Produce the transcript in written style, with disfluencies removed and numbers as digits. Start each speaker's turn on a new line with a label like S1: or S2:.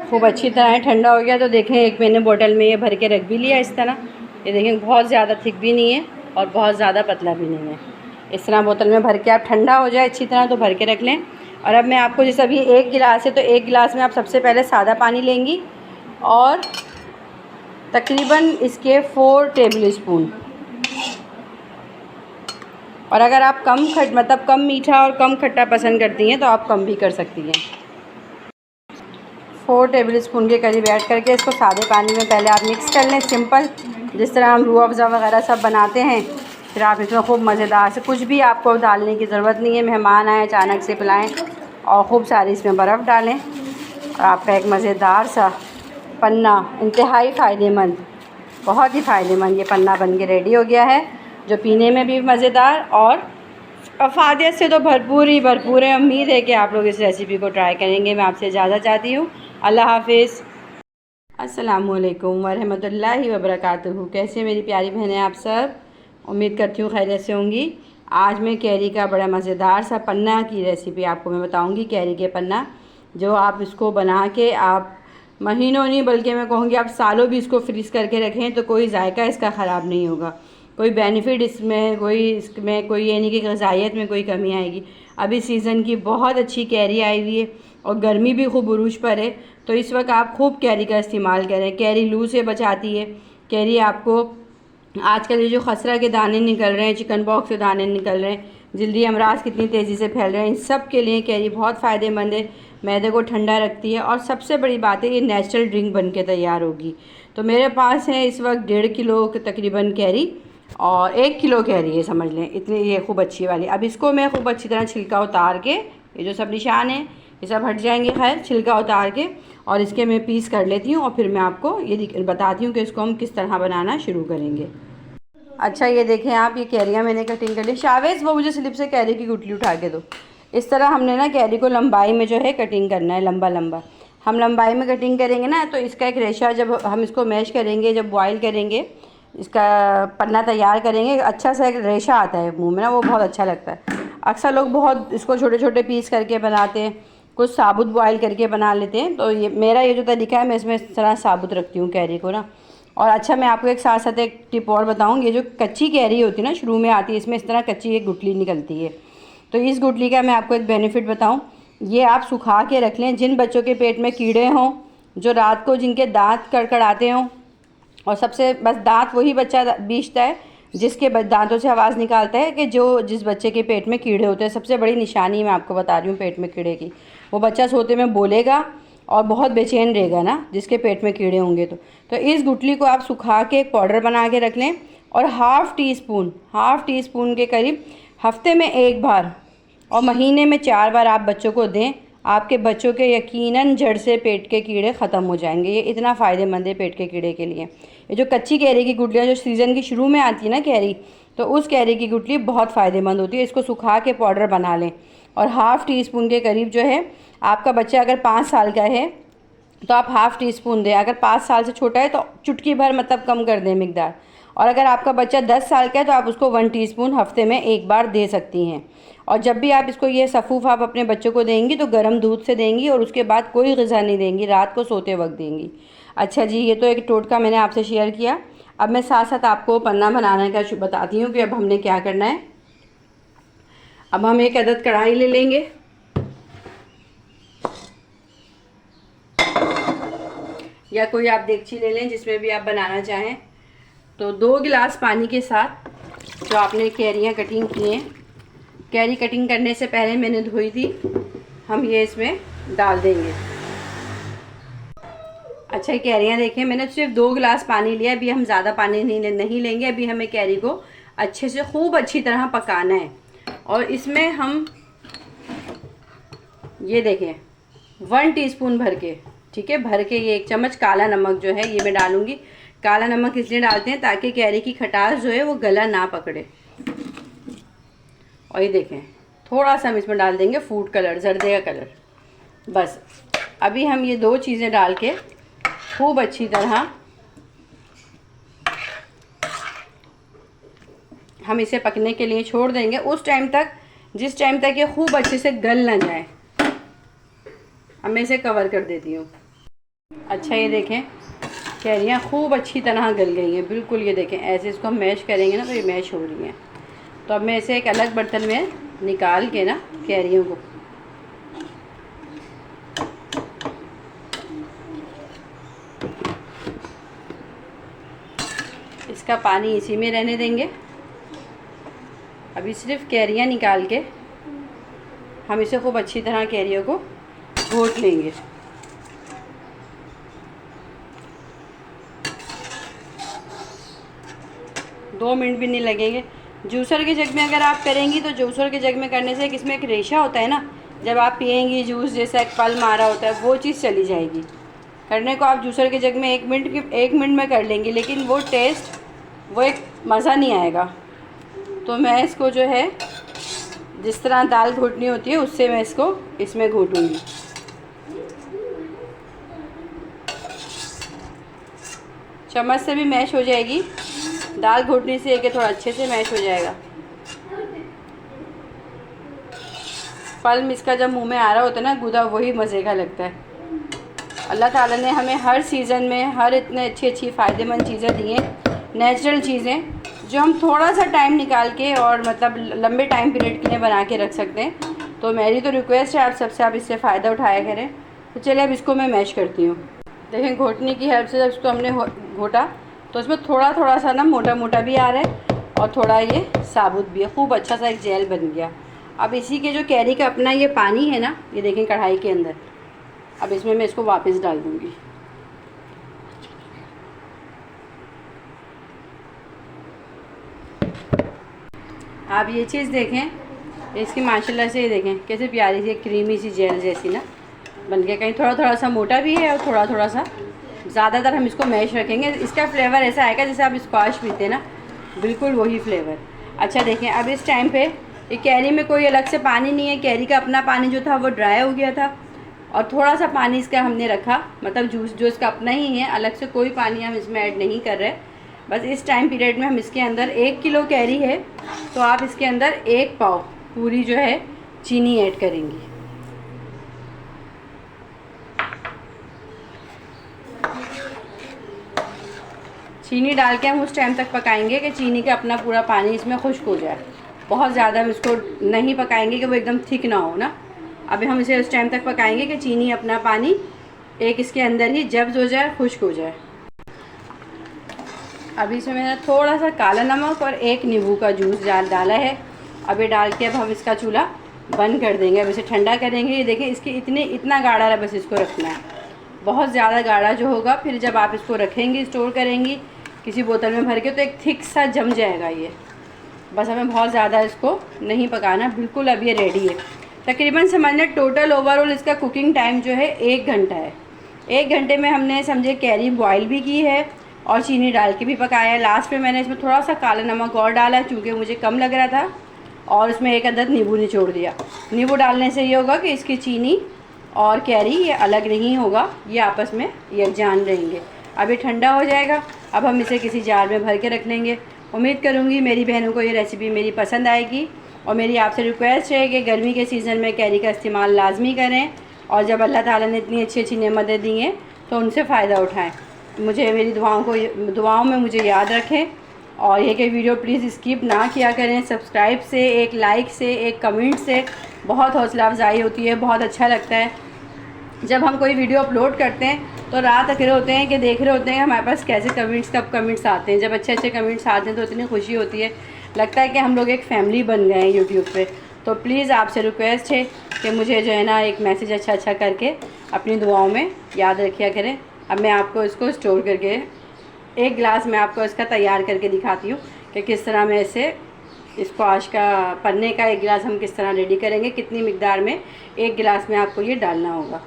S1: खूब अच्छी तरह ठंडा हो गया। तो देखें एक मैंने बोतल में ये भर के रख भी लिया इस तरह। ये देखें बहुत ज़्यादा थिक भी नहीं है और बहुत ज़्यादा पतला भी नहीं है। इस तरह बोतल में भर के आप ठंडा हो जाए अच्छी तरह तो भर के रख लें। और अब मैं आपको जैसे अभी 1 गिलास है तो 1 गिलास में आप सबसे पहले सादा पानी लेंगी और तकरीबन इसके 4 टेबल स्पून। और अगर आप कम मीठा और कम खट्टा पसंद करती हैं तो आप कम भी कर सकती हैं। 4 टेबल स्पून के करीब ऐड करके इसको सादे पानी में पहले आप मिक्स कर लें, सिंपल जिस तरह हम रूह अफ़ज़ा वगैरह सब बनाते हैं। फिर आप इसमें खूब मज़ेदार से कुछ भी आपको डालने की ज़रूरत नहीं है। मेहमान आए अचानक से पिलाएं और ख़ूब सारी इसमें बर्फ़ डालें और आपका एक मज़ेदार सा पन्ना इंतहाई फ़ायदेमंद, बहुत ही फ़ायदेमंद ये पन्ना बन के रेडी हो गया है, जो पीने में भी मज़ेदार और अफ़ादियत से तो भरपूर है। उम्मीद है कि आप लोग इस रेसिपी को ट्राई करेंगे। मैं आपसे इजाज़त चाहती हूँ। अल्लाह हाफ़िज़। अस्सलामुअलैकुम वरहमतुल्लाहि वबरकातुहू। कैसे मेरी प्यारी बहनें आप सब, उम्मीद करती हूँ खैरियत से होंगी। आज मैं कैरी का बड़ा मज़ेदार सा पन्ना की रेसिपी आपको मैं बताऊँगी। कैरी के पन्ना जो आप इसको बना के आप महीनों नहीं बल्कि मैं कहूँगी आप सालों भी इसको फ्रीज़ करके रखें तो कोई जायका इसका ख़राब नहीं होगा, कोई बेनिफिट इसमें कोई ये नहीं कि ग़िज़ाइयत में कोई कमी आएगी। अभी सीज़न की बहुत अच्छी कैरी आई हुई है और गर्मी भी खूब उरूज पर है, तो इस वक्त आप खूब कैरी का इस्तेमाल करें। कैरी लू से बचाती है। कैरी आपको आजकल ये जो खसरा के दाने निकल रहे हैं, चिकन पॉक्स के दाने निकल रहे हैं, जल्दी अमराज कितनी तेज़ी से फैल रहे हैं, इन सब के लिए कैरी बहुत फ़ायदेमंद है। मैदे को ठंडा रखती है और सबसे बड़ी बात है ये नेचुरल ड्रिंक बन के तैयार होगी। तो मेरे पास है इस वक्त 1.5 किलो तकरीबन कैरी और 1 किलो कैरी है समझ लें, इतनी ये खूब अच्छी वाली। अब इसको मैं खूब अच्छी तरह छिलका उतार के, ये जो सब निशान है ये सब हट जाएंगे, खैर छिलका उतार के, और इसके मैं पीस कर लेती हूँ और फिर मैं आपको ये बताती हूँ कि इसको हम किस तरह बनाना शुरू करेंगे। अच्छा ये देखें आप, ये कैरियाँ मैंने कटिंग कर ली। शावेज़ वो मुझे स्लिप से कैरी की गुठली उठा के दो। इस तरह हमने ना कैरी को लंबाई में जो है कटिंग करना है, लंबा लंबा हम लंबाई में कटिंग करेंगे ना तो इसका एक रेशा, जब हम इसको मैश करेंगे, जब बॉयल करेंगे, इसका पन्ना तैयार करेंगे, अच्छा सा एक रेशा आता है मुँह में ना, वो बहुत अच्छा लगता है। अक्सर लोग बहुत इसको छोटे छोटे पीस करके बनाते हैं, कुछ साबुत बॉयल करके बना लेते हैं। तो ये मेरा ये जो तरीका है, मैं इसमें इस तरह साबुत रखती हूँ कैरी को ना। और अच्छा मैं आपको एक साथ साथ एक टिप और बताऊँ, ये जो कच्ची कैरी होती है ना, शुरू में आती है, इसमें इस तरह कच्ची एक गुठली निकलती है। तो इस गुठली का मैं आपको एक बेनिफिट बताऊँ, ये आप सुखा के रख लें। जिन बच्चों के पेट में कीड़े हों, जो रात को जिनके दांत कड़कड़ाते हों, और सबसे बस दांत वही बच्चा बीचता है जिसके दांतों से आवाज़ निकालता है कि जिस बच्चे के पेट में कीड़े होते हैं। सबसे बड़ी निशानी मैं आपको बता रही हूँ पेट में कीड़े की, वो बच्चा सोते में बोलेगा और बहुत बेचैन रहेगा ना, जिसके पेट में कीड़े होंगे। तो इस गुठली को आप सुखा के एक पाउडर बना के रख लें और हाफ़ टी स्पून के करीब हफ्ते में 1 बार और महीने में 4 बार आप बच्चों को दें। आपके बच्चों के यकीनन जड़ से पेट के कीड़े ख़त्म हो जाएंगे। ये इतना फ़ायदेमंद है पेट के कीड़े के लिए। ये जो कच्ची कैरी की गुठलियाँ जो सीज़न की शुरू में आती है ना कैरी, तो उस कैरी की गुठली बहुत फ़ायदेमंद होती है। इसको सुखा के पाउडर बना लें और हाफ़ टी स्पून के करीब जो है, आपका बच्चा अगर 5 साल का है तो आप हाफ़ टी स्पून दें, अगर 5 साल से छोटा है तो चुटकी भर मतलब कम कर दें मिकदार, और अगर आपका बच्चा 10 साल का है तो आप उसको 1 टीस्पून हफ्ते में 1 बार दे सकती हैं। और जब भी आप इसको ये सफ़ूफ़ आप अपने बच्चों को देंगी तो गर्म दूध से देंगी और उसके बाद कोई ग़िज़ा नहीं देंगी, रात को सोते वक्त देंगी। अच्छा जी, ये तो एक टोटका मैंने आपसे शेयर किया। अब मैं साथ साथ आपको पन्ना बनाने का बताती हूँ कि अब हमने क्या करना है। अब हम एक अदद कढ़ाई ले लेंगे, या कोई आप देगची ले लें जिसमें भी आप बनाना चाहें। तो 2 गिलास पानी के साथ जो आपने कैरियाँ कटिंग की हैं, कैरी कटिंग करने से पहले मैंने धोई थी, हम ये इसमें डाल देंगे। अच्छा, ये कैरियाँ देखें, मैंने सिर्फ 2 गिलास पानी लिया। अभी हम ज़्यादा पानी नहीं लेंगे। अभी हमें कैरी को अच्छे से खूब अच्छी तरह पकाना है। और इसमें हम ये देखें 1 टीस्पून भर के, ठीक है, भर के ये 1 चम्मच काला नमक जो है ये मैं डालूँगी। काला नमक इसलिए डालते हैं ताकि कैरी की खटास जो है वो गला ना पकड़े। और ये देखें थोड़ा सा हम इसमें डाल देंगे फूड कलर, जर्दे का कलर। बस अभी हम ये 2 चीज़ें डाल के खूब अच्छी तरह हम इसे पकने के लिए छोड़ देंगे, उस टाइम तक जिस टाइम तक ये खूब अच्छे से गल ना जाए। अब मैं इसे कवर कर देती हूँ। अच्छा ये देखें कैरियाँ खूब अच्छी तरह गल गई हैं बिल्कुल। ये देखें ऐसे इसको हम मैश करेंगे ना तो ये मैश हो रही हैं। तो अब मैं इसे एक अलग बर्तन में निकाल के ना कैरियों को इसका पानी इसी में रहने देंगे। अभी सिर्फ कैरियाँ निकाल के हम इसे खूब अच्छी तरह कैरियों को घोट लेंगे। दो मिनट भी नहीं लगेंगे। जूसर के जग में अगर आप करेंगी तो जूसर के जग में करने से इसमें एक रेशा होता है ना, जब आप पिएंगी जूस जैसा एक पल मारा होता है वो चीज़ चली जाएगी। करने को आप जूसर के जग में 1 मिनट में कर लेंगी, लेकिन वो टेस्ट वो एक मज़ा नहीं आएगा। तो मैं इसको जो है जिस तरह दाल घोटनी होती है उससे मैं इसको इसमें घोटूँगी। चम्मच से भी मैश हो जाएगी, दाल घोटने से एक थोड़ा अच्छे से मैश हो जाएगा। पल्म इसका जब मुंह में आ रहा होता है ना गुदा, वही मज़े का लगता है। अल्लाह ताला ने हमें हर सीज़न में हर इतने अच्छी फ़ायदेमंद चीज़ें दी हैं, नेचुरल चीज़ें जो हम थोड़ा सा टाइम निकाल के और मतलब लंबे टाइम पीरियड के लिए बना के रख सकते हैं। तो मेरी तो रिक्वेस्ट है आप सबसे, आप इससे फ़ायदा उठाया करें। तो चलिए अब इसको मैं मैश करती हूँ। देखें घोटने की हेल्प से जब इसको हमने घोटा तो इसमें थोड़ा थोड़ा सा ना मोटा मोटा भी आ रहा है और थोड़ा ये साबुत भी है। खूब अच्छा सा एक जेल बन गया। अब इसी के जो कैरी का अपना ये पानी है ना, ये देखें कढ़ाई के अंदर, अब इसमें मैं इसको वापस डाल दूँगी। आप ये चीज़ देखें इसकी माशाल्लाह से, ये देखें कैसे प्यारी सी क्रीमी सी जेल जैसी ना बन के, कहीं थोड़ा थोड़ा सा मोटा भी है और थोड़ा थोड़ा सा। ज़्यादातर हम इसको मैश रखेंगे, इसका फ्लेवर ऐसा आएगा जैसे आप स्क्वाश पीते हैं ना, बिल्कुल वही फ्लेवर। अच्छा देखें अब इस टाइम पे ये कैरी में कोई अलग से पानी नहीं है, कैरी का अपना पानी जो था वो ड्राई हो गया था और थोड़ा सा पानी इसका हमने रखा, मतलब जूस जो इसका अपना ही है, अलग से कोई पानी हम इसमें ऐड नहीं कर रहे। बस इस टाइम पीरियड में हम इसके अंदर 1 किलो कैरी है तो आप इसके अंदर 1 पाव पूरी जो है चीनी ऐड करेंगी। चीनी डाल के हम उस टाइम तक पकाएंगे कि चीनी का अपना पूरा पानी इसमें खुश्क हो जाए। बहुत ज़्यादा हम इसको नहीं पकाएंगे कि वो एकदम थिक ना हो ना। अभी हम इसे उस टाइम तक पकाएंगे कि चीनी अपना पानी एक इसके अंदर ही जब्ज़ हो जाए, खुश्क हो जाए। अभी इसमें मैंने थोड़ा सा काला नमक और 1 नींबू का जूस डाला है। अभी डाल के अब हम इसका चूल्हा बंद कर देंगे। अब इसे ठंडा करेंगे। ये देखें इसके इतना गाढ़ा है, बस इसको रखना है। बहुत ज़्यादा गाढ़ा जो होगा फिर जब आप इसको रखेंगी, स्टोर करेंगी किसी बोतल में भर के, तो एक थिक सा जम जाएगा ये। बस हमें बहुत ज़्यादा इसको नहीं पकाना, बिल्कुल अब ये रेडी है। तकरीबन समझना टोटल ओवरऑल इसका कुकिंग टाइम जो है 1 घंटा है। 1 घंटे में हमने समझे कैरी बॉयल भी की है और चीनी डाल के भी पकाया है। लास्ट में मैंने इसमें थोड़ा सा काला नमक और डाला चूँकि मुझे कम लग रहा था, और इसमें 1 अदद नींबू निचोड़ दिया। नींबू डालने से ये होगा कि इसकी चीनी और कैरी ये अलग नहीं होगा, ये आपस में यकजान रहेंगे। अब ये ठंडा हो जाएगा। अब हम इसे किसी जार में भर के रख लेंगे। उम्मीद करूँगी मेरी बहनों को ये रेसिपी मेरी पसंद आएगी, और मेरी आपसे रिक्वेस्ट है कि गर्मी के सीज़न में कैरी का इस्तेमाल लाजमी करें, और जब अल्लाह ताला ने इतनी अच्छी अच्छी नेमतें दी हैं तो उनसे फ़ायदा उठाएं। मुझे मेरी दुआओं में मुझे याद रखें, और ये कि वीडियो प्लीज़ स्किप ना किया करें। सब्सक्राइब से, एक लाइक से, एक कमेंट से बहुत हौसला अफजाई होती है, बहुत अच्छा लगता है। जब हम कोई वीडियो अपलोड करते हैं तो रात अकेले होते हैं कि देख रहे होते हैं हमारे पास कैसे कब कमेंट्स आते हैं। जब अच्छे अच्छे कमेंट्स आते हैं तो इतनी खुशी होती है, लगता है कि हम लोग एक फ़ैमिली बन गए हैं यूट्यूब पे। तो प्लीज़ आपसे रिक्वेस्ट है कि मुझे जो है ना एक मैसेज अच्छा करके अपनी दुआओं में याद रखिया करें। अब मैं आपको इसको स्टोर करके 1 गिलास में आपको इसका तैयार करके दिखाती हूँ कि किस तरह मैं इसे स्क्वाश का पन्ने का 1 गिलास हम किस तरह रेडी करेंगे, कितनी मिकदार में 1 गिलास में आपको ये डालना होगा।